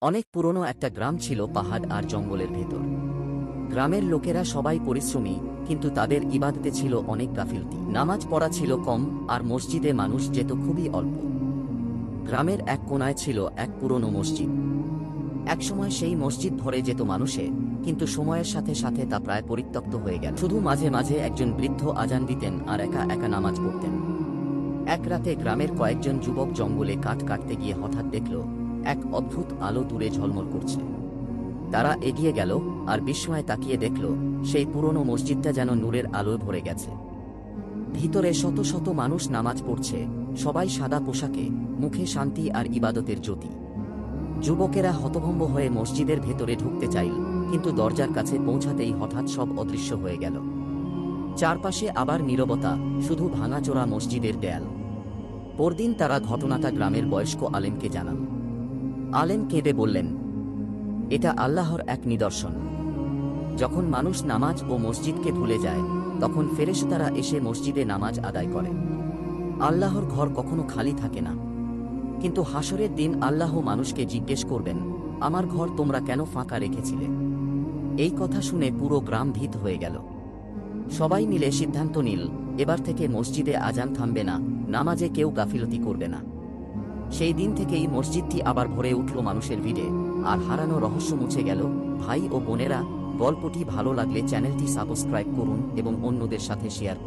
অনেক পুরনো একটা গ্রাম ছিল পাহাড় আর জঙ্গলের ভেতর। গ্রামের লোকেরা সবাই পরিশ্রমী, কিন্তু তাদের ইবাদতে ছিল অনেক গাফিলতি। নামাজ পড়া ছিল কম, আর মসজিদে মানুষ যেত খুবই অল্প। গ্রামের এক কোণায় ছিল এক পুরনো মসজিদ। একসময় সেই মসজিদ ভরে যেত মানুষে, কিন্তু সময়ের সাথে সাথে তা প্রায় পরিত্যক্ত হয়ে গেল। শুধু মাঝে মাঝে একজন বৃদ্ধ আজান দিতেন আর একা একা নামাজ পড়তেন। এক রাতে গ্রামের কয়েকজন যুবক জঙ্গলে কাঠ কাটতে গিয়ে হঠাৎ দেখল এক অদ্ভুত আলো দূরে ঝলমল করছে। তারা এগিয়ে গেল আর বিস্ময়ে তাকিয়ে দেখল সেই পুরনো মসজিদটা যেন নূরের আলোয় ভরে গেছে। ভিতরে শত শত মানুষ নামাজ পড়ছে, সবাই সাদা পোশাকে, মুখে শান্তি আর ইবাদতের জ্যোতি। যুবকেরা হতভম্ব হয়ে মসজিদের ভেতরে ঢুকতে চাইল, কিন্তু দরজার কাছে পৌঁছাতেই হঠাৎ সব অদৃশ্য হয়ে গেল। চারপাশে আবার নীরবতা, শুধু ভাঙাচোরা মসজিদের দেয়াল। পরদিন তারা ঘটনাটা গ্রামের বয়স্ক আলেমকে জানান। আলেম কেঁদে বললেন, এটা আল্লাহর এক নিদর্শন। যখন মানুষ নামাজ ও মসজিদকে ভুলে যায়, তখন ফেরেশতারা এসে মসজিদে নামাজ আদায় করে। আল্লাহর ঘর কখনো খালি থাকে না, কিন্তু হাসরের দিন আল্লাহ মানুষকে জিজ্ঞেস করবেন, আমার ঘর তোমরা কেন ফাঁকা রেখেছিলে? এই কথা শুনে পুরো গ্রাম ভীত হয়ে গেল। সবাই মিলে সিদ্ধান্ত নিল, এবার থেকে মসজিদে আজান থামবে না, নামাজে কেউ গাফিলতি করবে না। সেই দিন থেকেই মসজিদটি আবার ভরে উঠল মানুষের ভিড়ে, আর হারানো রহস্য মুছে গেল। ভাই ও বোনেরা, গল্পটি ভালো লাগলে চ্যানেলটি সাবস্ক্রাইব করুন এবং অন্যদের সাথে শেয়ার করুন।